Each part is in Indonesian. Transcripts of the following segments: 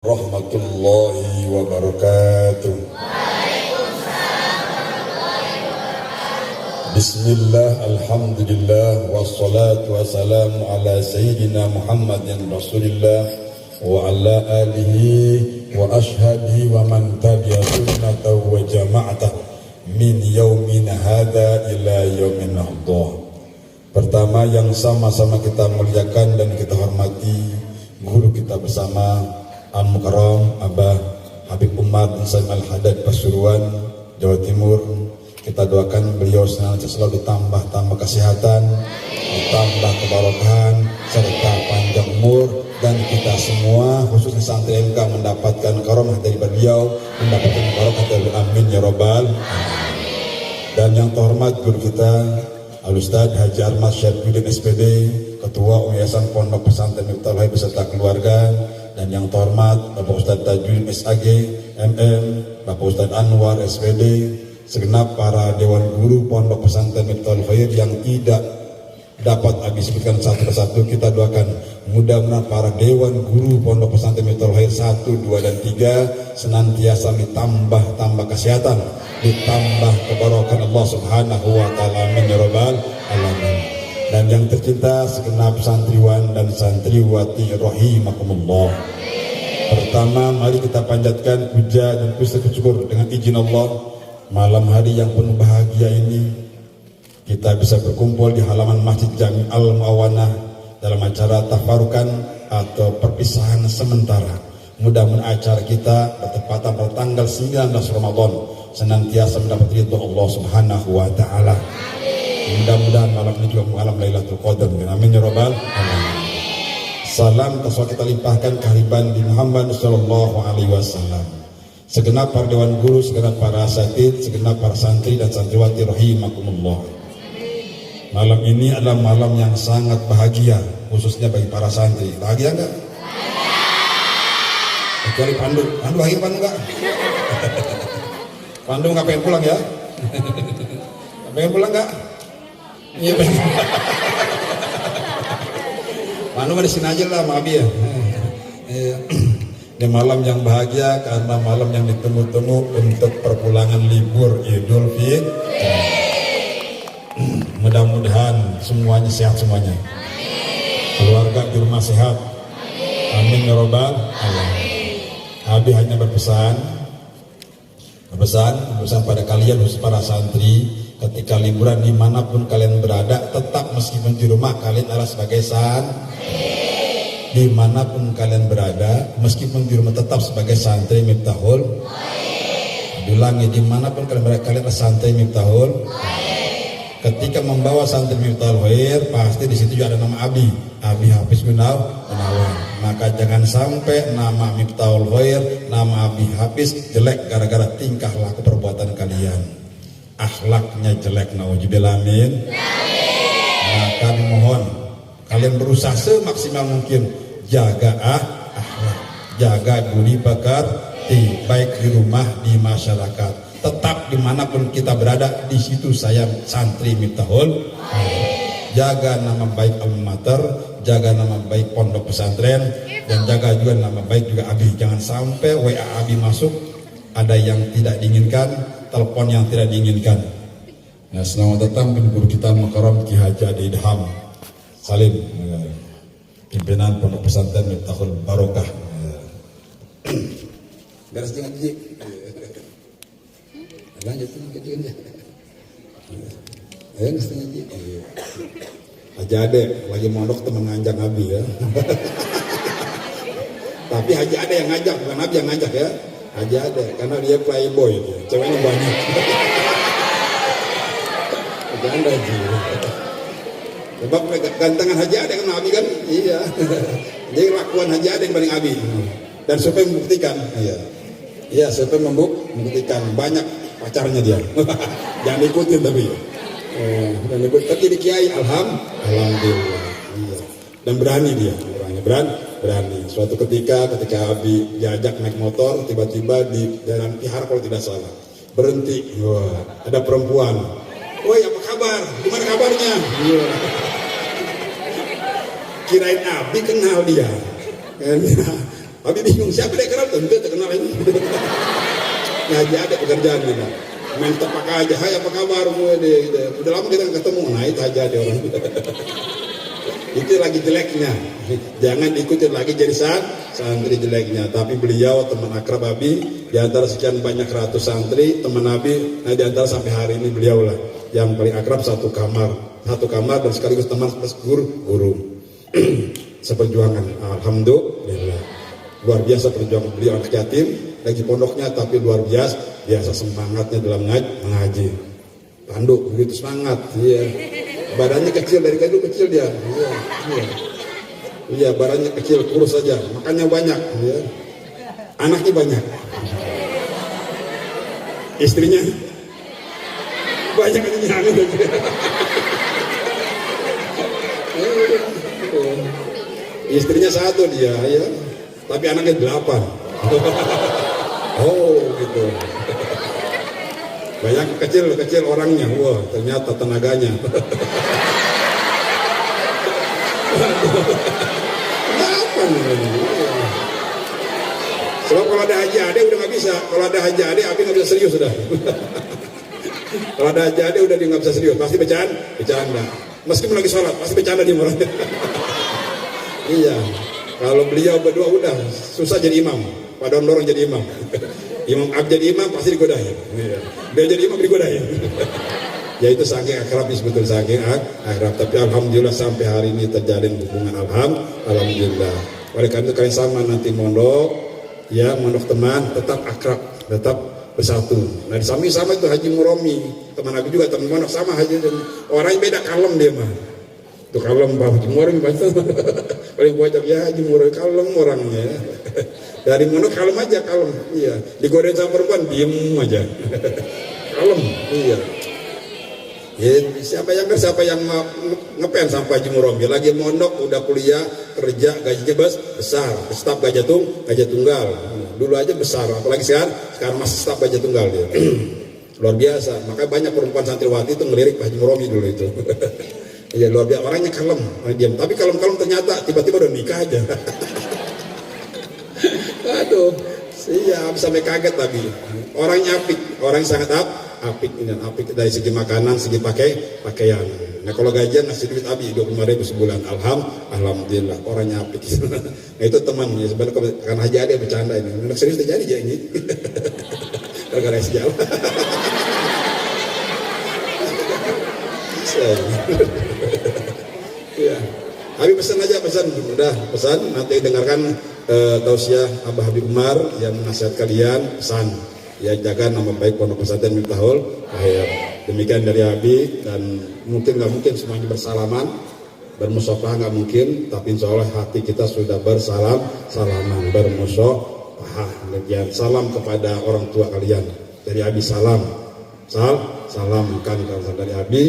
Rahmatullahi wabarakatuh. Bismillah, alhamdulillah, wassalatu wassalamu ala sayyidina Muhammadin Rasulillah wa ala alihi wa ashhabihi wa man tabi'a sunnatahu wa jama'atah min yaumin hadha ila yaumin nahdah. Pertama yang sama-sama kita muliakan dan kita hormati guru kita bersama Al-Mukarram Abah Habib Umar bin Saim Al-Haddad Pasuruan, Jawa Timur. Kita doakan beliau selalu ditambah kesehatan, ditambah keberkahan serta panjang umur, dan kita semua khususnya santri MK mendapatkan karamah dari beliau, mendapatkan barokah dari amin ya robbal alamin. Dan yang terhormat guru kita Al-Ustadz Haji Ahmad Syarifudin SPD, Ketua Yayasan Pondok Pesantren Miftahul Hidayah beserta keluarga, dan yang terhormat Bapak Ustadz Tajudin SAG MM, Bapak Ustadz Anwar SPD, segenap para dewan guru Pondok Pesantren Miftahul Hidayah yang tidak dapat habis sebutkan satu persatu. Kita doakan mudah-mudahan para dewan guru Pondok Pesantren Miftahul Hidayah 1, 2, dan 3 senantiasa ditambah kesehatan, ditambah keberkahan Allah Subhanahu wa taala, amin ya rabbal alamin. Dan yang tercinta segenap santriwan dan santriwati rahimakumullah. Pertama, mari kita panjatkan puja dan puji syukur dengan izin Allah. Malam hari yang penuh bahagia ini kita bisa berkumpul di halaman Masjid Jami Al-Mu'awanah dalam acara tafarukan atau perpisahan sementara. Mudah-mudahan acara kita bertepatan pada tanggal 19 Ramadan senantiasa mendapat ridho Allah Subhanahu wa taala. Mudah-mudahan malam ini juga malam Lailatul Qadar. Amin ya rabbal alamin. Salam tasawuf kita limpahkan kehadiran di Muhammad sallallahu alaihi wasallam. Segenap para dewan guru, segenap para asatidz, segenap para santri dan santriwati rahimakumullah. Malam ini adalah malam yang sangat bahagia, khususnya bagi para santri. Bahagia enggak? Kecuali Pandu. Pandu bahagia, Pandu enggak? Pandu enggak pengen pulang ya? Pengen pulang enggak? Iya pengen. Pandu mah di sini aja lah, sama Abi ya. Ini malam yang bahagia karena malam yang ditunggu-tunggu untuk perpulangan libur Idul Fitri. Mudah-mudahan semuanya sehat semuanya. Keluarga di rumah sehat. Amin ya robbal alamin. Abi hanya berpesan pada kalian khusus para santri, ketika liburan dimanapun kalian berada, tetap meskipun di rumah kalian adalah sebagai santri. Dimanapun kalian berada, meskipun di rumah tetap sebagai santri Miftahul. Diulangi, dimanapun kalian berada, kalian adalah santri Miftahul. Ketika membawa santri Miftahul Khair, pasti di situ juga ada nama Abi Hafiz Gunawan. Maka jangan sampai nama Miftahul Khair, nama Abi Hafiz jelek gara-gara tingkah laku perbuatan kalian. Akhlaknya jelek, nauzubillah amin. Maka mohon kalian berusaha semaksimal mungkin jaga akhlak, jaga budi pekerti, baik di rumah, di masyarakat. Tetap dimanapun kita berada, di situ saya santri Miftahul. Jaga nama baik alma mater, jaga nama baik pondok pesantren, dan jaga juga nama baik juga Abi. Jangan sampai WA Abi masuk ada yang tidak diinginkan, telepon yang tidak diinginkan. Nah, selamat datang guru kita Mukarram Ki Haji Adi Idham Salim, pimpinan pondok pesantren Miftahul Barokah. Beres dengan jik. Lanjut kajian ya. Setengah jik. Haji Ade lagi mondok teman ngajak Abi ya. Tapi Haji Ade yang ngajak, bukan Abi yang ngajak ya. Haji Ade karena dia playboy, ceweknya banyak. Bercanda Haji. Sebab gantengan Haji Ade kan Abi kan? Iya. Jadi lakuan Haji Ade yang paling Abi. Dan supaya membuktikan, iya supaya membuktikan banyak pacarnya dia. Jangan ikutin tapi. Dan ikut tapi di kiai alhamdulillah. Iya. Dan berani dia, berani. Suatu ketika Abi diajak naik motor, tiba-tiba di jalan Tihar kalau tidak salah. Berhenti. Wah, ada perempuan. Woi, apa kabar? Gimana kabarnya? Iya. Kirain Abi kenal dia. Abi bingung siapa dia kenal tentu terkenal ini. Ngaji ada pekerjaan kita. Main tepak aja, hai apa kabar gitu. Udah lama kita nggak ketemu, nah itu aja ada orang. Itu lagi jeleknya. Jangan ikutin lagi jadi santri jeleknya. Tapi beliau teman akrab Abi, di antara sekian banyak ratus santri teman Abi, nah di antara sampai hari ini beliau lah yang paling akrab satu kamar dan sekaligus teman plus guru. Seperjuangan, alhamdulillah. Luar biasa perjuangan beliau, anak yatim lagi pondoknya, tapi luar biasa semangatnya dalam mengaji. Tanduk begitu semangat, iya. Badannya kecil, dari dulu kecil dia, iya, badannya kecil, kurus saja, makannya banyak, iya. Anaknya banyak, istrinya banyak anaknya. Istrinya satu dia, ya, tapi anaknya 8. Oh gitu. Banyak kecil orangnya, wah ternyata tenaganya. Sebab kalau ada haji ade udah nggak bisa, kalau ada haji ade Abi nggak bisa serius sudah. Kalau ada haji ade udah dia nggak bisa serius, pasti bercanda. Meskipun lagi sholat, pasti bercanda dia orang. Iya, kalau beliau berdua udah susah jadi imam, padahal dorong jadi imam. Imam Ab jadi imam pasti digodain. Dia jadi imam digodain. Ya itu saking akrab, sebetulnya saking akrab. Tapi alhamdulillah sampai hari ini terjalin hubungan alhamdulillah. Oleh karena itu kalian sama nanti mondok, ya mondok teman tetap akrab, tetap bersatu. Nah di samping sama itu Haji Muromi, teman aku juga teman mondok sama Haji. Orangnya beda, kalem dia mah. Itu kalem Pak Haji Muromi baca. Paling bocor ya Haji Muromi kalem orangnya. Dari mondok kalem aja, kalem. Iya. Digodain sama perempuan diem aja. Kalem. Iya. Ya, siapa yang ngepen sampai Haji Muromi lagi mondok, udah kuliah, kerja, gajinya besar, staf gajah tunggal. Dulu aja besar, apalagi sekarang masih staf gajah tunggal dia. Luar biasa. Makanya banyak perempuan santriwati itu ngelirik Haji Muromi dulu itu. Iya, luar biasa, orangnya kalem, diam. Tapi kalem-kalem ternyata tiba-tiba udah nikah aja. Aduh, iya sampai kaget tadi. Orangnya apik, orangnya sangat apik dari segi makanan, segi pakaian. Nah kalau gajian ngasih duit Abi 25.000 sebulan, alhamdulillah orangnya apik. Nah itu teman ya, sebenarnya karena Haji Ade bercanda ini, anak serius terjadi aja ini. Gara-gara sejalan. Ya, Abi pesan udah pesan nanti dengarkan tausiah Abah Habib Umar yang menasihat kalian, pesan ya jaga nama baik Pondok Pesantren Miftahul Khair. Demikian dari Abi, dan mungkin nggak mungkin semuanya bersalaman, bermusyafah nggak mungkin, tapi insya Allah hati kita sudah salaman, bermusyafah. Demikian salam kepada orang tua kalian dari Abi, salamkan dari Abi,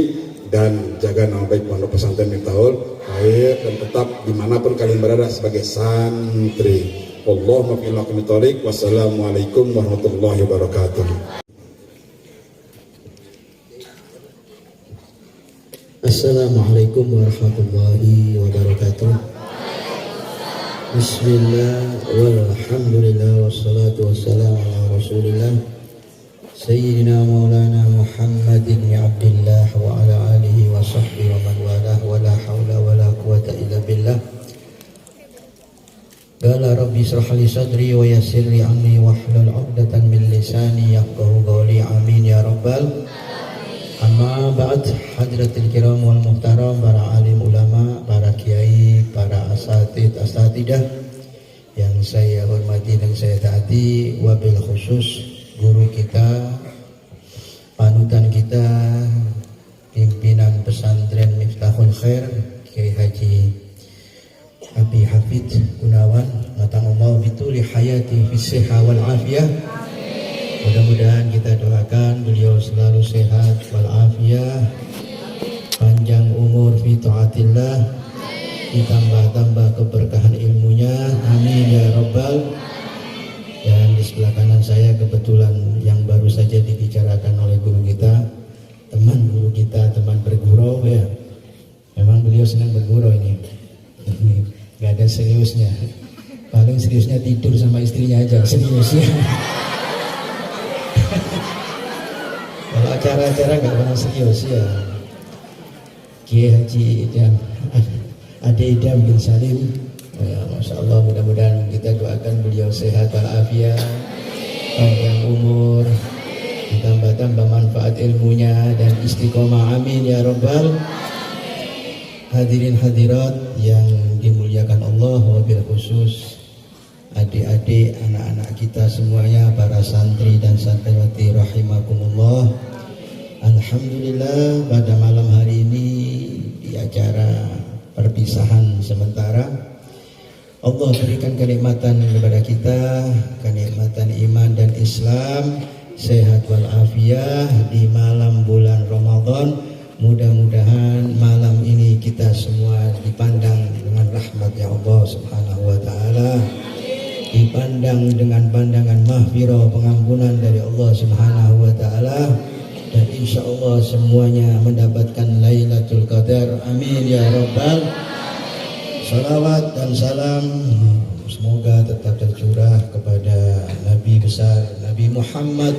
dan jaga nama baik Pondok Pesantren Miftahul Khair, dan tetap dimanapun kalian berada sebagai santri. Allahumma billahi taufiq. Wassalamualaikum warahmatullahi wabarakatuh. Assalamualaikum warahmatullahi wabarakatuh. Bismillah walhamdulillah wassalatu wassalamu ala rasulillah Sayyidina Maulana Muhammadin ya Abdillah wa ala alihi wa sahbihi wa man walah, wa la hawla wa la quwata illa billah. Qala rabbi israh li sadri wa yassir li amri wahlul 'uqdatam min lisani yafqahu qawli. Amin ya rabbal alamin. Amma ba'd, hadratil kiram wal muhtaram, para alim ulama, para kiai, para asatidah yang saya hormati dan saya taati, wabil khusus guru kita, panutan kita, pimpinan pesantren Miftahul Khair, Kiai Haji Abi Hafid Gunawan, matangullah bituli hayati fis-sihah wal afiyah. Mudah-mudahan kita doakan beliau selalu sehat wal afiyah, panjang umur fi taatillah, ditambah-tambah keberkahan ilmunya, amin ya rabbal. Dan di sebelah kanan saya kebetulan yang baru saja dibicarakan oleh guru kita, teman guru kita, teman bergurau ya. Memang beliau senang bergurau ini. Gak ada seriusnya. Paling seriusnya tidur sama istrinya aja, serius ya. Kalau acara-acara nggak pernah serius ya. Kiai Haji Idam, Ade Idam bin Salim, ya, Masya Allah, mudah-mudahan kita doakan beliau sehat walafiat, panjang umur, ditambah-tambah manfaat ilmunya dan istiqomah, amin ya Rabbal. Hadirin hadirat yang dimuliakan Allah, wabil khusus adik-adik, anak-anak kita semuanya, para santri dan santriwati rahimakumullah. Alhamdulillah, pada malam hari ini di acara perpisahan sementara, Allah berikan kenikmatan kepada kita, kenikmatan iman dan Islam, sehat walafiat di malam bulan Ramadan. Mudah-mudahan malam ini kita semua dipandang dengan rahmat ya Allah Subhanahu wa taala, dipandang dengan pandangan mahfirah, pengampunan dari Allah Subhanahu wa taala, dan insya Allah semuanya mendapatkan Lailatul Qadar, amin ya Rabbal. Salawat dan salam semoga tetap tercurah kepada Nabi besar Nabi Muhammad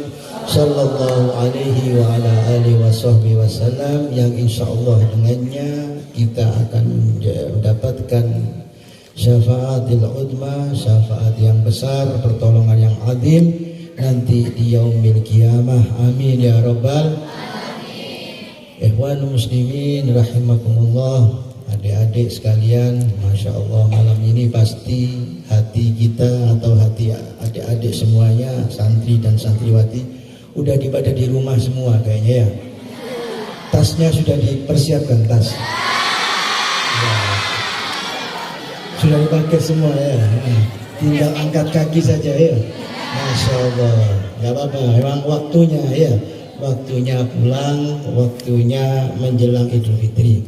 sallallahu alaihi wa ala alihi wasallam, yang insya Allah dengannya kita akan mendapatkan syafaatil uzma, syafaat yang besar, pertolongan yang azim nanti di yaumil qiyamah, amin ya Rabbal. Ikhwan muslimin rahimakumullah, adik-adik sekalian, Masya Allah, malam ini pasti hati kita atau hati adik-adik semuanya, santri dan santriwati, udah pada di rumah semua kayaknya ya. Tasnya sudah dipersiapkan, tas ya, sudah dipakai semua ya, tinggal angkat kaki saja ya. Masya Allah, gak apa-apa, memang waktunya ya, waktunya pulang, waktunya menjelang Idul Fitri.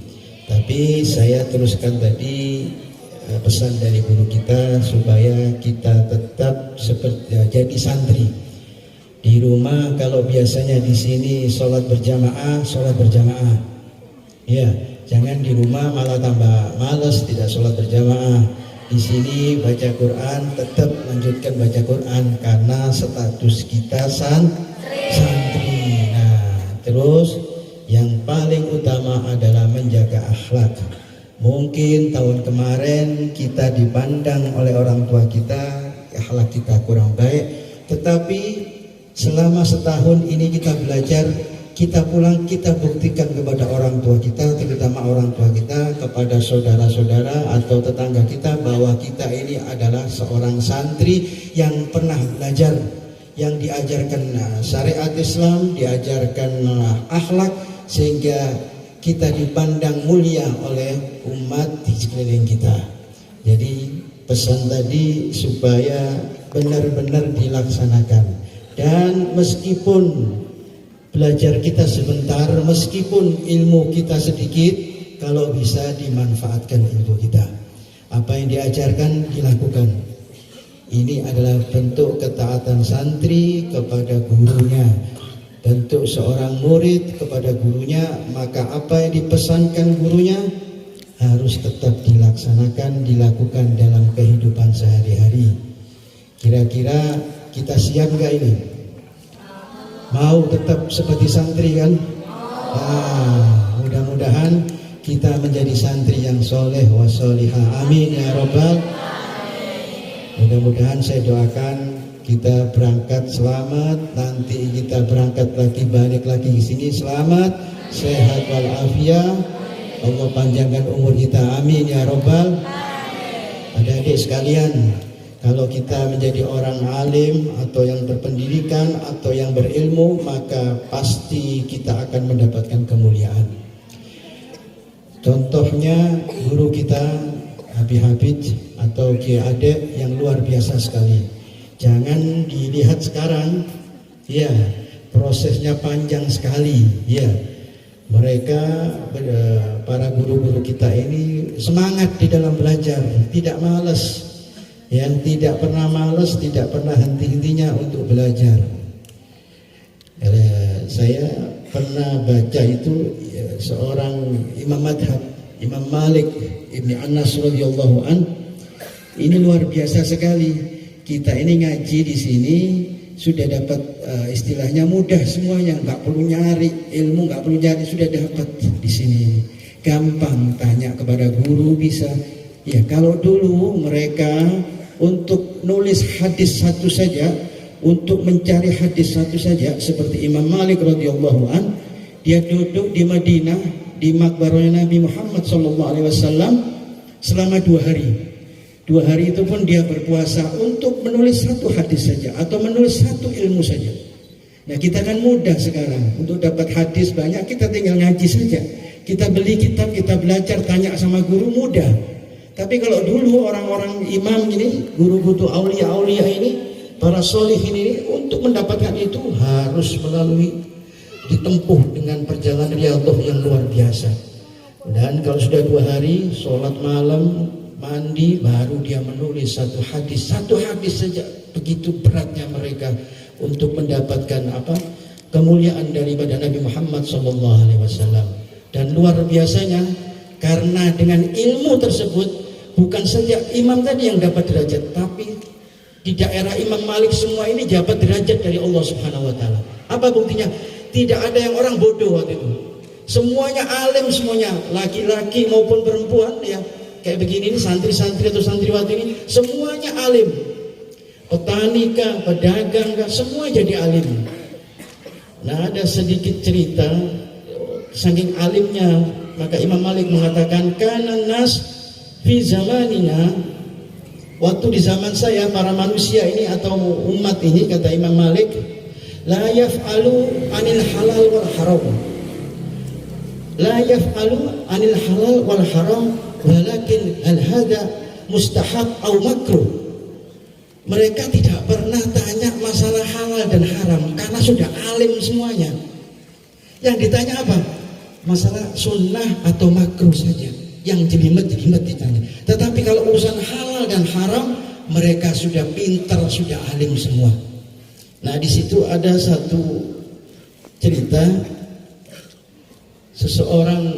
Tapi saya teruskan tadi pesan dari guru kita supaya kita tetap seperti jadi santri. Di rumah kalau biasanya di sini sholat berjamaah, ya, jangan di rumah malah tambah males tidak sholat berjamaah. Di sini baca Quran, tetap lanjutkan baca Quran karena status kita santri. Nah, terus yang paling utama adalah menjaga akhlak. Mungkin tahun kemarin kita dipandang oleh orang tua kita, akhlak kita kurang baik, tetapi selama setahun ini kita belajar, kita pulang, kita buktikan kepada orang tua kita, terutama orang tua kita, kepada saudara-saudara atau tetangga kita, bahwa kita ini adalah seorang santri yang pernah belajar, yang diajarkan syariat Islam, diajarkan akhlak, sehingga kita dipandang mulia oleh umat di sekeliling kita. Jadi pesan tadi supaya benar-benar dilaksanakan. Dan meskipun belajar kita sebentar, meskipun ilmu kita sedikit, kalau bisa dimanfaatkan ilmu kita. Apa yang diajarkan dilakukan. Ini adalah bentuk ketaatan santri kepada gurunya, bentuk seorang murid kepada gurunya. Maka apa yang dipesankan gurunya harus tetap dilaksanakan, dilakukan dalam kehidupan sehari-hari. Kira-kira kita siap nggak ini? Mau tetap seperti santri kan? Mudah-mudahan kita menjadi santri yang soleh wa solihah, amin ya Rabbal. Mudah-mudahan saya doakan kita berangkat selamat, nanti kita berangkat lagi, balik lagi di sini selamat, sehat walafiat, Allah panjangkan umur kita, amin ya Rabbal. Adik-adik sekalian, kalau kita menjadi orang alim atau yang berpendidikan atau yang berilmu, maka pasti kita akan mendapatkan kemuliaan. Contohnya guru kita Habib atau Kiai Ade yang luar biasa sekali. Jangan dilihat sekarang, ya, prosesnya panjang sekali, ya. Mereka, para guru-guru kita ini semangat di dalam belajar, tidak malas. Yang tidak pernah malas, tidak pernah henti-hentinya untuk belajar. Saya pernah baca itu seorang imam madhab, Imam Malik Ibni Anas radhiyallahu an, Ini luar biasa sekali. Kita ini ngaji di sini sudah dapat istilahnya mudah semuanya, nggak perlu nyari ilmu, nggak perlu nyari, sudah dapat di sini. Gampang, tanya kepada guru bisa. Ya kalau dulu mereka untuk nulis hadis satu saja, untuk mencari hadis satu saja, seperti Imam Malik radhiyallahu an, dia duduk di Madinah di makbarahnya Nabi Muhammad SAW selama 2 hari. 2 hari itu pun dia berpuasa untuk menulis satu hadis saja atau menulis satu ilmu saja. Nah kita kan mudah sekarang untuk dapat hadis banyak, kita tinggal ngaji saja. Kita beli kitab, kita belajar, tanya sama guru, mudah. Tapi kalau dulu orang-orang imam ini, guru-guru aulia-aulia ini, para solihin ini, untuk mendapatkan itu harus melalui, ditempuh dengan perjalanan riyadhah yang luar biasa. Dan kalau sudah 2 hari sholat malam, mandi, baru dia menulis satu hadis saja. Begitu beratnya mereka untuk mendapatkan kemuliaan daripada Nabi Muhammad SAW. Dan luar biasanya, karena dengan ilmu tersebut bukan saja imam tadi yang dapat derajat, tapi di daerah Imam Malik semua ini dapat derajat dari Allah Subhanahu Wa Taala. Apa buktinya? Tidak ada yang orang bodoh waktu itu. Semuanya alim, semuanya laki-laki maupun perempuan ya. Kayak begini ini santri-santri atau santriwati ini semuanya alim. Petani kah, pedagang kah, semua jadi alim. Nah ada sedikit cerita, saking alimnya, maka Imam Malik mengatakan kanan nas fi zamanina, waktu di zaman saya para manusia ini atau umat ini, kata Imam Malik, la yaf'alu anil halal wal haram, la yaf'alu anil halal wal haram, walakin hal hada mustahab atau makruh. Mereka tidak pernah tanya masalah halal dan haram karena sudah alim semuanya. Yang ditanya apa? Masalah sunnah atau makruh saja. Yang jelimet-jelimet ditanya. Tetapi kalau urusan halal dan haram, mereka sudah pintar, sudah alim semua. Nah di situ ada satu cerita, seorang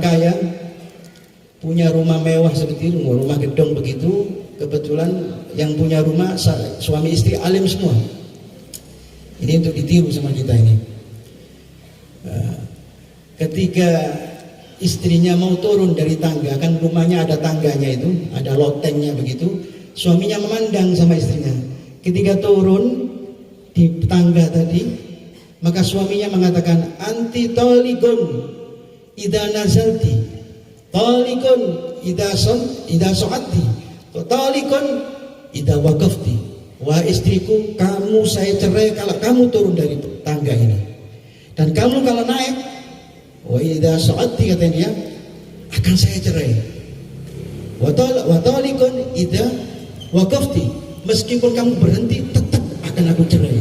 kaya punya rumah mewah seperti itu, rumah gedong begitu. Kebetulan yang punya rumah suami istri alim semua. Ini untuk ditiru sama kita ini. Ketika istrinya mau turun dari tangga, kan rumahnya ada tangganya itu, ada lotengnya begitu. Suaminya memandang sama istrinya. Ketika turun di tangga tadi, maka suaminya mengatakan, anti tolikun idza nazalti, tolikun idza so'ati, tolikun idza waqafti. Wah istriku, kamu saya cerai kalau kamu turun dari tangga ini. Dan kamu kalau naik, wa idza so'ati, katanya dia, akan saya cerai. Wa talikun idza waqafti, meskipun kamu berhenti tetap akan aku cerai.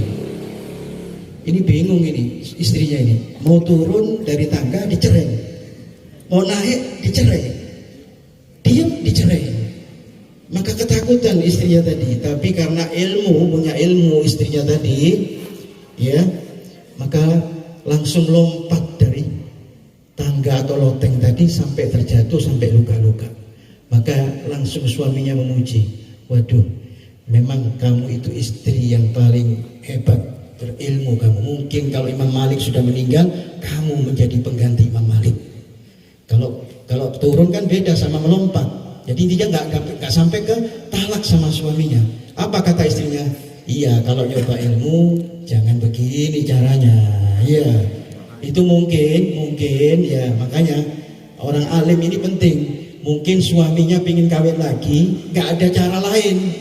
Ini bingung ini istrinya ini, mau turun dari tangga dicerai, mau naik dicerai, diam dicerai. Maka ketakutan istrinya tadi, tapi karena punya ilmu istrinya tadi, ya, maka langsung lompat dari tangga atau loteng tadi sampai terjatuh, sampai luka-luka. Maka langsung suaminya memuji, waduh, memang kamu itu istri yang paling hebat, berilmu kamu. Mungkin kalau Imam Malik sudah meninggal, kamu menjadi pengganti Imam Malik. Kalau turun kan beda sama melompat. Jadi dia nggak sampai ke talak sama suaminya. Apa kata istrinya? Iya, kalau nyoba ilmu jangan begini caranya. Iya, itu mungkin ya, makanya orang alim ini penting. Mungkin suaminya pingin kawin lagi, nggak ada cara lain,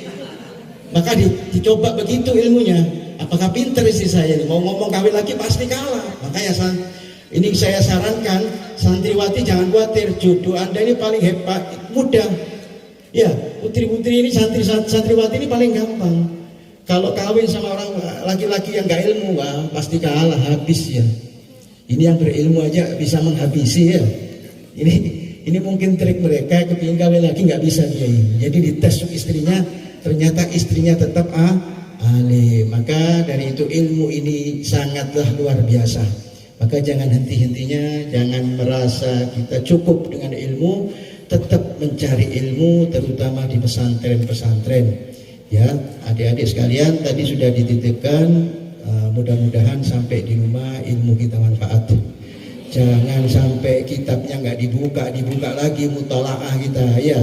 maka dicoba begitu ilmunya. Apakah pinter istri saya ini? Mau ngomong kawin lagi pasti kalah. Makanya ini saya sarankan, santriwati jangan khawatir, jodoh Anda ini paling hebat, mudah. Ya, putri-putri ini, santriwati ini paling gampang. Kalau kawin sama orang laki-laki yang gak ilmu, wah, pasti kalah, habis ya. Ini yang berilmu aja bisa menghabisi ya. Ini mungkin trik mereka, kepingin kawin lagi nggak bisa dia ini. Jadi dites istrinya, ternyata istrinya tetap alim. Maka dari itu ilmu ini sangatlah luar biasa. Maka jangan henti-hentinya, jangan merasa kita cukup dengan ilmu, tetap mencari ilmu, terutama di pesantren-pesantren. Ya, adik-adik sekalian, tadi sudah dititipkan, mudah-mudahan sampai di rumah ilmu kita manfaat. Jangan sampai kitabnya nggak dibuka lagi, mutalaah kita. Ya,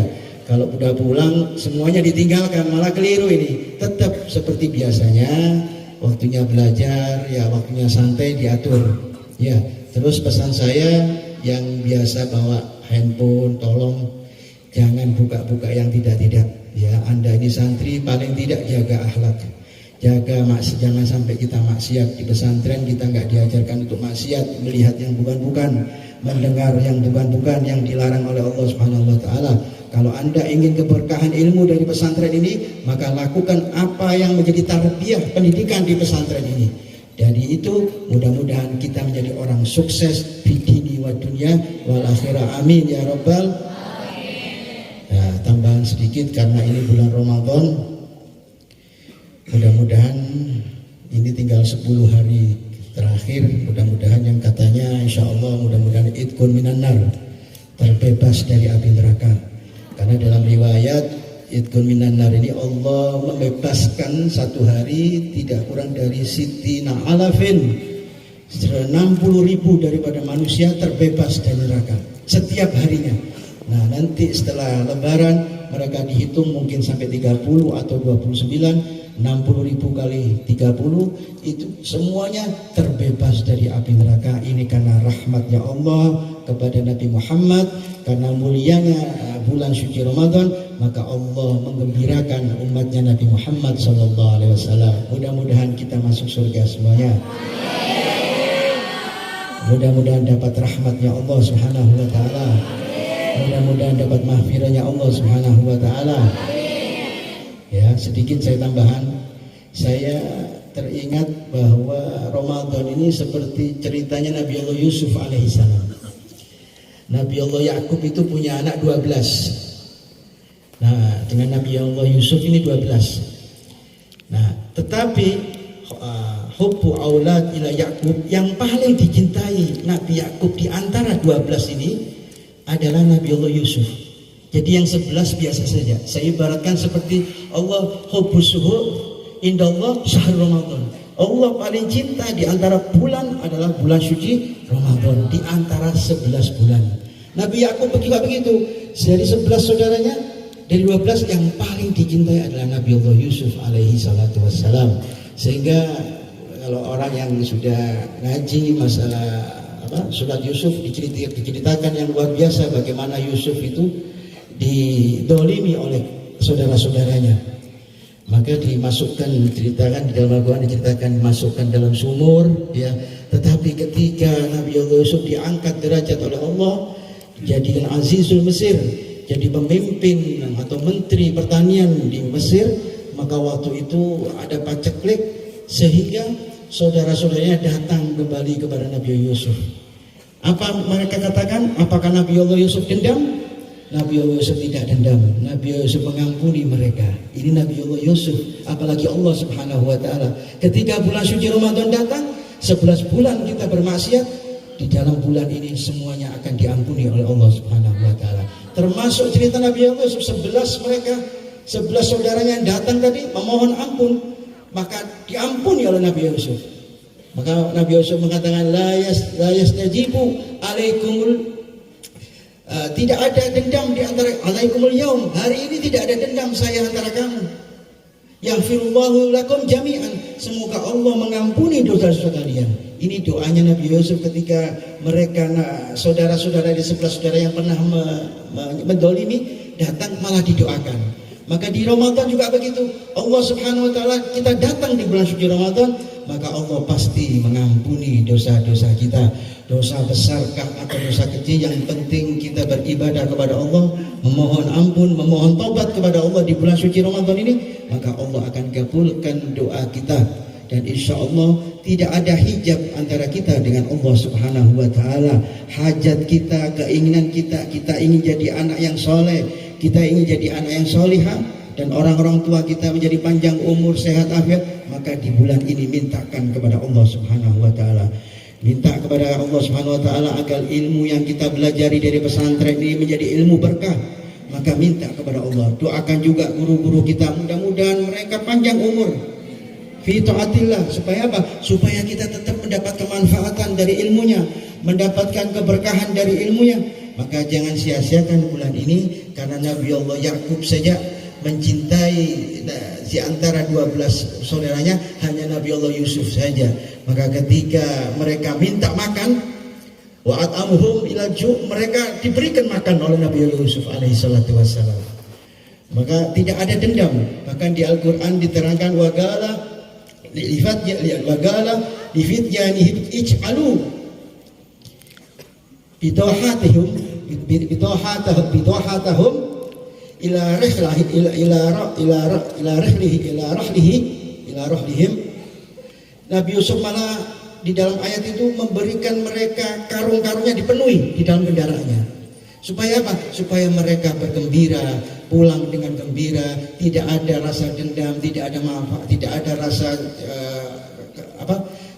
kalau udah pulang semuanya ditinggalkan, malah keliru ini. Tetap seperti biasanya, waktunya belajar, ya waktunya santai diatur. Ya, terus pesan saya yang biasa bawa handphone, tolong jangan buka-buka yang tidak-tidak. Ya, Anda ini santri, paling tidak jaga akhlak, jaga jangan sampai kita maksiat. Di pesantren kita nggak diajarkan untuk maksiat, melihat yang bukan-bukan, mendengar yang bukan-bukan, yang dilarang oleh Allah Subhanahu wa taala. Kalau Anda ingin keberkahan ilmu dari pesantren ini, maka lakukan apa yang menjadi tarbiyah pendidikan di pesantren ini. Dari itu mudah-mudahan kita menjadi orang sukses di dini wa dunya wal akhirah. Amin ya rabbal. Nah, tambahan sedikit karena ini bulan Ramadan. Mudah-mudahan ini tinggal 10 hari terakhir. Mudah-mudahan yang katanya insya Allah mudah-mudahan idkun minan nar, terbebas dari api neraka. Karena dalam riwayat idkun minan nar ini Allah membebaskan satu hari tidak kurang dari sitina alafin, 60.000 daripada manusia terbebas dari neraka setiap harinya. Nah, nanti setelah lebaran mereka dihitung mungkin sampai 30 atau 29, 60.000 kali 30 itu semuanya terbebas dari api neraka. Ini karena rahmatnya Allah kepada Nabi Muhammad, karena mulianya bulan suci Ramadan, maka Allah menggembirakan umatnya Nabi Muhammad SAW. Mudah-mudahan kita masuk surga semuanya. Mudah-mudahan dapat rahmatnya Allah Subhanahu wa taala. Mudah-mudahan dapat mahfirahnya Allah Subhanahu wa taala. Ya, sedikit saya tambahan. Saya teringat bahwa Ramadan ini seperti ceritanya Nabi Allah Yusuf alaihissalam. Nabi Allah Yakub itu punya anak 12. Nah, dengan Nabi Allah Yusuf ini 12. Nah, tetapi hubbu aulad ila Yakub, yang paling dicintai Nabi Yakub di antara 12 ini adalah Nabi Allah Yusuf. Jadi yang 11 biasa saja. Saya ibaratkan seperti Allah hubbu suhur indallah syahr Ramadan. Allah paling cinta di antara bulan adalah bulan suci Ramadan, di antara 11 bulan. Nabi Yakub juga begitu. Dari 11 saudaranya, dari 12 yang paling dicintai adalah Nabi Allah Yusuf alaihi salatu wassalam. Sehingga kalau orang yang sudah ngaji masalah surat Yusuf diceritakan yang luar biasa bagaimana Yusuf itu didolimi oleh saudara-saudaranya. Maka dimasukkan, diceritakan di dalam Al-Quran, diceritakan dimasukkan dalam sumur, ya. Tetapi ketika Nabi Allah Yusuf diangkat derajat oleh Allah, dijadikan Azizul Mesir, jadi pemimpin atau menteri pertanian di Mesir, maka waktu itu ada paceklik sehingga saudara-saudaranya datang kembali kepada Nabi Yusuf. Apa mereka katakan? Apakah Nabi Allah Yusuf dendam? Nabi Allah Yusuf tidak dendam. Nabi Yusuf mengampuni mereka. Ini Nabi Allah Yusuf. Apalagi Allah Subhanahu wa taala. Ketika bulan suci Ramadan datang, 11 bulan kita bermaksiat, di dalam bulan ini semuanya akan diampuni oleh Allah Subhanahu wa taala. Termasuk cerita Nabi Allah Yusuf, 11 saudaranya yang datang tadi memohon ampun, maka diampuni oleh Nabi Yusuf. Maka Nabi Yusuf mengatakan la yastajibu alaikumul, tidak ada dendam di antara alaikumul yaum, hari ini tidak ada dendam saya antara kamu. Yaghfirullahu lakum jami'an, semoga Allah mengampuni dosa-dosa kalian. Ini doanya Nabi Yusuf ketika mereka saudara-saudara di 11 saudara yang pernah mendolimi datang malah didoakan. Maka di Ramadan juga begitu. Allah Subhanahu wa taala, kita datang di bulan suci Ramadan, maka Allah pasti mengampuni dosa-dosa kita. Dosa besarkah atau dosa kecil, yang penting kita beribadah kepada Allah, memohon ampun, memohon taubat kepada Allah di bulan suci Ramadan ini, maka Allah akan kabulkan doa kita. Dan insya Allah tidak ada hijab antara kita dengan Allah Subhanahu wa taala. Hajat kita, keinginan kita, kita ingin jadi anak yang soleh, kita ingin jadi anak yang solihah, dan orang-orang tua kita menjadi panjang umur, sehat afiat, maka di bulan ini mintakan kepada Allah Subhanahu wa taala. Minta kepada Allah Subhanahu wa taala agar ilmu yang kita belajari dari pesantren ini menjadi ilmu berkah. Maka minta kepada Allah. Doakan juga guru-guru kita, mudah-mudahan mereka panjang umur fi taatillah. Supaya apa? Supaya kita tetap mendapat kemanfaatan dari ilmunya, mendapatkan keberkahan dari ilmunya. Maka jangan sia-siakan bulan ini, karena Nabi Allah Yakub saja mencintai di antara 12 saudaranya hanya Nabi Allah Yusuf saja. Maka ketika mereka minta makan, wa at'amuhum ila ju', mereka diberikan makan oleh Nabi Allah Yusuf alaihi salatu wassalam. Maka tidak ada dendam. Bahkan di Al-Qur'an diterangkan wagala lifityanihim ij'alu bidohatihum ila rahlihim. Nabi Yusuf malah di dalam ayat itu memberikan mereka karung-karungnya dipenuhi di dalam kendaraannya. Supaya apa? Supaya mereka bergembira, pulang dengan gembira, tidak ada rasa dendam, tidak ada manfaat, tidak ada rasa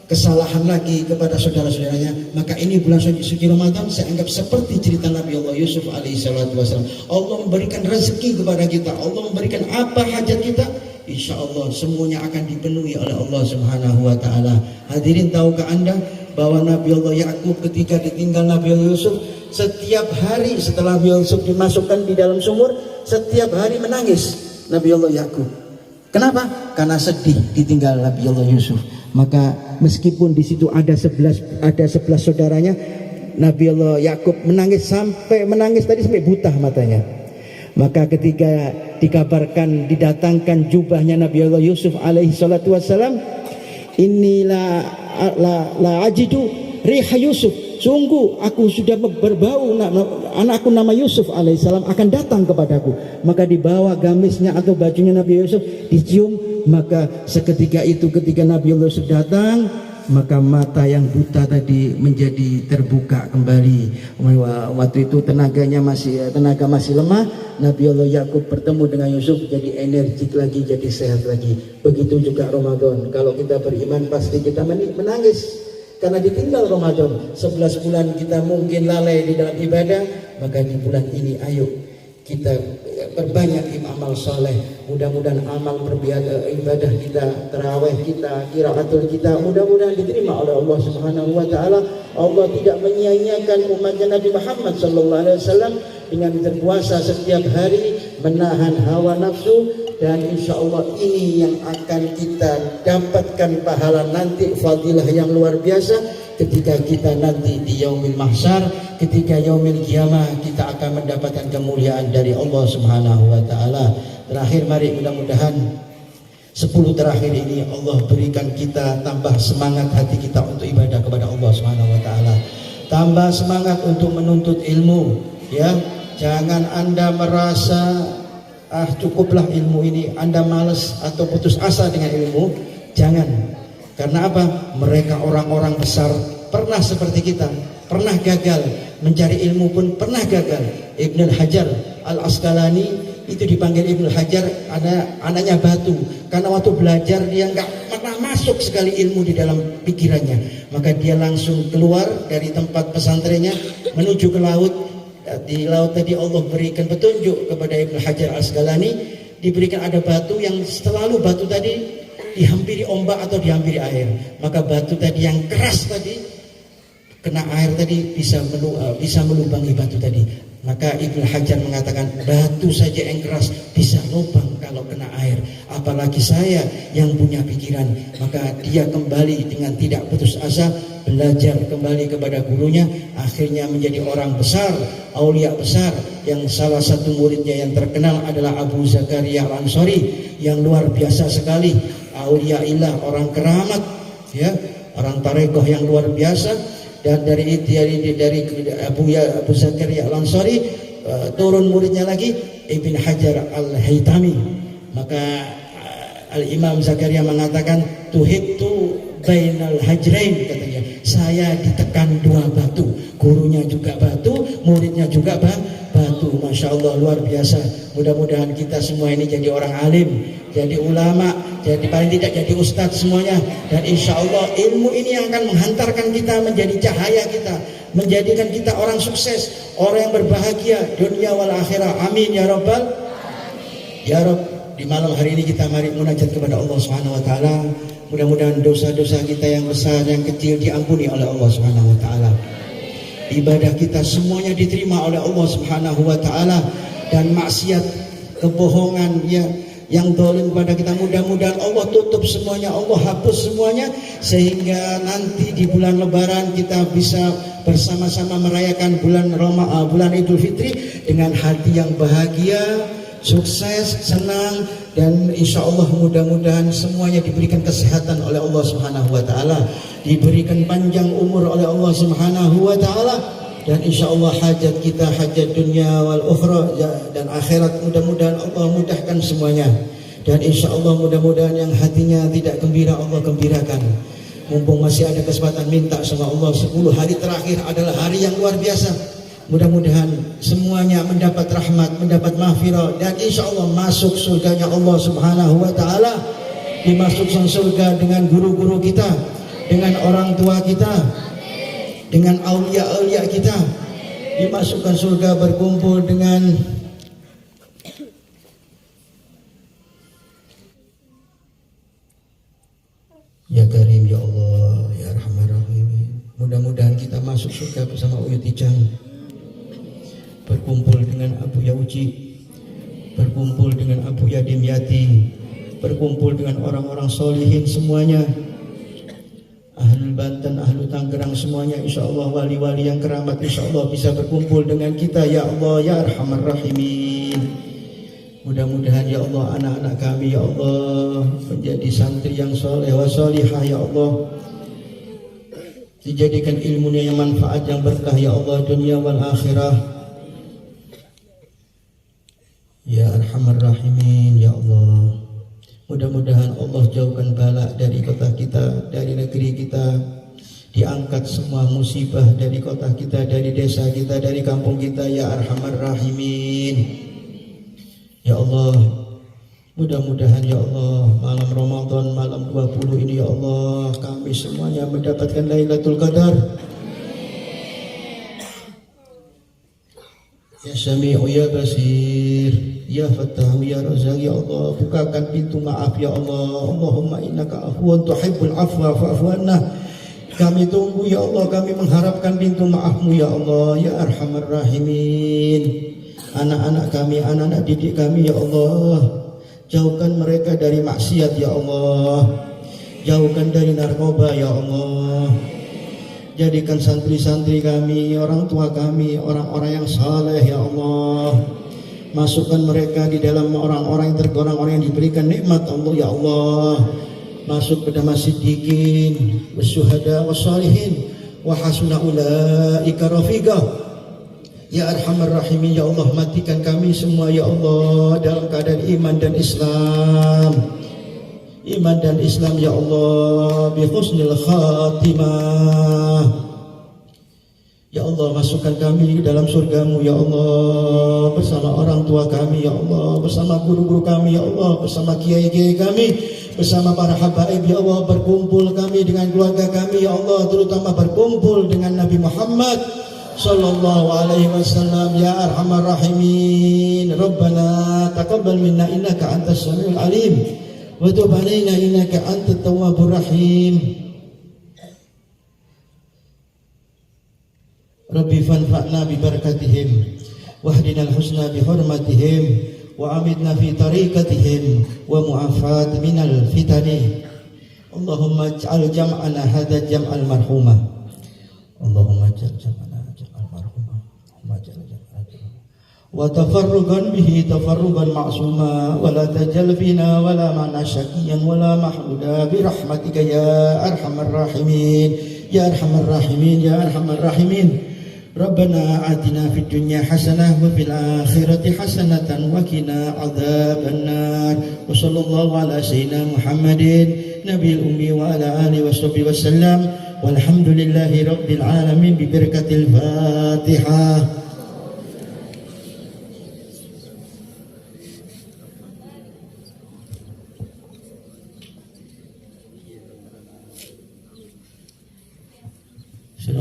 kesalahan lagi kepada saudara-saudaranya. Maka ini bulan suci Ramadan saya anggap seperti cerita Nabi Allah Yusuf alaihi salatu wasallam. Allah memberikan rezeki kepada kita, Allah memberikan apa hajat kita, insya Allah semuanya akan dipenuhi oleh Allah Subhanahu wa taala. Hadirin, tahukah Anda bahwa Nabi Allah Yakub ketika ditinggal Nabi Allah Yusuf, setiap hari setelah Nabi Yusuf dimasukkan di dalam sumur, setiap hari menangis Nabi Allah Yakub. Kenapa? Karena sedih ditinggal Nabi Allah Yusuf. Maka meskipun di situ ada 11 saudaranya, Nabi Allah Yakub menangis sampai buta matanya. Maka ketika dikabarkan didatangkan jubahnya Nabi Allah Yusuf alaihi salatu wassalam, inilah la ajidu riha Yusuf, sungguh aku sudah berbau anakku nama Yusuf alaihissalam akan datang kepadaku. Maka dibawa gamisnya atau bajunya Nabi Yusuf, dicium. Maka seketika itu ketika Nabi Yusuf datang, maka mata yang buta tadi menjadi terbuka kembali. Waktu itu tenaga masih lemah. Nabi Allah Yakub bertemu dengan Yusuf, jadi energik lagi, jadi sehat lagi. Begitu juga Ramadan. Kalau kita beriman pasti kita menangis karena ditinggal Ramadan. 11 bulan kita mungkin lalai di dalam ibadah, maka di bulan ini ayo kita perbanyak amal saleh. Mudah-mudahan amal ibadah kita, tarawih kita, qiraatul kita mudah-mudahan diterima oleh Allah Subhanahu wa taala. Allah tidak menyia-nyiakan umatnya Nabi Muhammad sallallahu alaihi wasallam dengan berpuasa setiap hari, menahan hawa nafsu, dan insya Allah ini yang akan kita dapatkan pahala nanti, fadilah yang luar biasa ketika kita nanti di yaumil mahsyar, ketika yaumil qiyamah kita akan mendapatkan kemuliaan dari Allah Subhanahu wa taala. Terakhir, mari mudah-mudahan 10 terakhir ini Allah berikan kita tambah semangat hati kita untuk ibadah kepada Allah Subhanahu wa taala. Tambah semangat untuk menuntut ilmu, ya. Jangan Anda merasa cukuplah ilmu ini, Anda malas atau putus asa dengan ilmu. Jangan. Karena apa? Mereka orang-orang besar pernah seperti kita, pernah gagal mencari ilmu, pun pernah gagal. Ibnu Hajar Al-Asqalani itu dipanggil Ibnu Hajar, anaknya batu, karena waktu belajar dia nggak pernah masuk sekali ilmu di dalam pikirannya. Maka dia langsung keluar dari tempat pesantrennya menuju ke laut. Di laut tadi Allah berikan petunjuk kepada Ibnu Hajar Al-Asqalani, diberikan ada batu yang selalu batu tadi dihampiri ombak atau dihampiri air. Maka batu tadi yang keras tadi kena air tadi bisa melubangi batu tadi. Maka Ibnu Hajar mengatakan, batu saja yang keras bisa lubang kalau kena air, apalagi saya yang punya pikiran. Maka dia kembali dengan tidak putus asa, belajar kembali kepada gurunya, akhirnya menjadi orang besar, aulia besar, yang salah satu muridnya yang terkenal adalah Abu Zakaria Al-Ansari, yang luar biasa sekali, aulia ilah, orang keramat, ya, orang tarekoh yang luar biasa. Dan dari Abu Zakaria Al-Ansari turun muridnya lagi Ibn Hajar Al-Haytami. Maka Al-Imam Zakaria mengatakan, tuhibtu bainal hajrain, katanya, saya ditekan dua batu, gurunya juga batu, muridnya juga batu. batu, Masya Allah luar biasa. Mudah-mudahan kita semua ini jadi orang alim, jadi ulama, jadi paling tidak jadi ustadz semuanya. Dan insya Allah ilmu ini yang akan menghantarkan kita menjadi cahaya kita, menjadikan kita orang sukses, orang yang berbahagia dunia wal akhirah. Amin ya Rabbal ya Rabb. Di malam hari ini kita mari munajat kepada Allah Subhanahu wa taala. Mudah-mudahan dosa-dosa kita yang besar yang kecil diampuni oleh Allah Subhanahu wa taala. Ibadah kita semuanya diterima oleh Allah Subhanahu wa taala, dan maksiat, kebohongan yang zalim kepada kita mudah-mudahan Allah tutup semuanya, Allah hapus semuanya, sehingga nanti di bulan Lebaran kita bisa bersama-sama merayakan bulan Idul Fitri dengan hati yang bahagia, sukses, senang, dan insya Allah mudah-mudahan semuanya diberikan kesehatan oleh Allah Subhanahu wa taala, diberikan panjang umur oleh Allah Subhanahu wa taala, dan insya Allah hajat kita, hajat dunia wal ukhra dan akhirat, mudah-mudahan Allah mudahkan semuanya. Dan insya Allah mudah-mudahan yang hatinya tidak gembira Allah gembirakan. Mumpung masih ada kesempatan, minta sama Allah, 10 hari terakhir adalah hari yang luar biasa. Mudah-mudahan semuanya mendapat rahmat, mendapat maghfirah, dan insya Allah masuk surganya Allah Subhanahu wa taala. Dimasukkan surga dengan guru-guru kita, dengan orang tua kita, dengan aulia-aulia kita. Dimasukkan surga berkumpul dengan Ya Karim ya Allah ya Rahman Rahim. Mudah-mudahan kita masuk surga bersama Uyut Ijang, berkumpul dengan Abu Yauji, berkumpul dengan Abu Yadim Yati, berkumpul dengan orang-orang solihin semuanya, Ahlul Banten, Ahlul Tangerang semuanya, insya Allah wali-wali yang keramat insya Allah bisa berkumpul dengan kita ya Allah ya Arhamar Rahimin. Mudah-mudahan ya Allah anak-anak kami ya Allah menjadi santri yang soleh wa solihah ya Allah, dijadikan ilmunya yang manfaat, yang berkah ya Allah dunia wal akhirah ya Arhamar Rahimin ya Allah. Mudah-mudahan Allah jauhkan bala dari kota kita, dari negeri kita, diangkat semua musibah dari kota kita, dari desa kita, dari kampung kita ya Arhamar Rahimin ya Allah. Mudah-mudahan ya Allah malam Ramadan, malam 20 ini ya Allah kami semuanya mendapatkan Lailatul Qadar. Ya Sami'u ya Basir ya Fattahu ya Razak ya Allah, bukakan pintu maaf ya Allah. Allahumma innaka afuwan tuhibbul afwa fa'fu anna. Kami tunggu ya Allah, kami mengharapkan pintu maafmu ya Allah ya Arhamar Rahimin. Anak-anak kami, anak-anak didik kami ya Allah, jauhkan mereka dari maksiat ya Allah, jauhkan dari narkoba ya Allah. Jadikan santri-santri kami, orang tua kami, orang-orang yang saleh ya Allah. Masukkan mereka di dalam orang-orang yang tergolong orang yang diberikan nikmat Allah ya Allah. Masuk pada siddiqin, wasyuhada, wassalihin, wa hasuna ulaika rafiqa. Ya Arhamar Rahimin ya Allah, matikan kami semua ya Allah dalam keadaan iman dan Islam. Iman dan Islam ya Allah, bi husnil khatimah. Ya Allah, masukkan kami dalam surgamu ya Allah, bersama orang tua kami ya Allah, bersama guru-guru kami ya Allah, bersama kiai-kiai kami, bersama para habaib ya Allah. Berkumpul kami dengan keluarga kami ya Allah, terutama berkumpul dengan Nabi Muhammad sallallahu alaihi wasallam ya Arhamar Rahimin. Rabbana taqabbal minna innaka antas samiul alim wa tub alaina innaka antat tawwabur rahim. Rabbi fanfa'na bi barakatihim wahdina al-husna bi hurmatihim wa amidna fi tariqatihim wa mu'afat minal fitani. Allahumma ij'al jam'ana hadha jam'al marhuma. Allahumma ij'al jam'ana wa tafarrugan bihi tafarrugan ma'suma wa la tajal fina wa la ma'na syakiyan wa la mahmuda bi rahmatika ya Arhamar Rahimin ya Arhamar Rahimin ya Arhamar Rahimin. Rabbana atina fid dunya hasanah wa fil akhirati hasanatan wa qina adzabannar. Wa sallallahu ala sayyidina Muhammadin nabiyil ummi wa ala alihi washabbihi wasallam. Walhamdulillahi rabbil alamin bi barakatil Fatihah.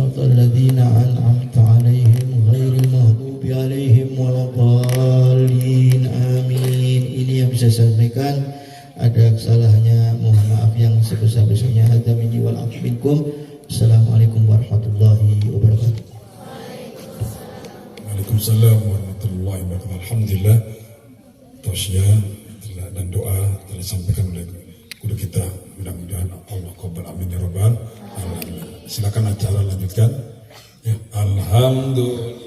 siratal ladzina an'amta 'alaihim ghairil maghdubi 'alaihim waladdallin. Amin. Ini yang bisa saya sampaikan. Ada kesalahannya mohon maaf yang sebesar-besarnya. Hadza minni wal afu minkum. Assalamualaikum warahmatullahi wabarakatuh. Waalaikumsalam warahmatullahi wabarakatuh. Alhamdulillah, tausiah dan doa telah disampaikan oleh guru kita. Mudah-mudahan Allah qabul, amin ya rabbal alamin. Silakan acara lanjutkan. Ya, alhamdulillah.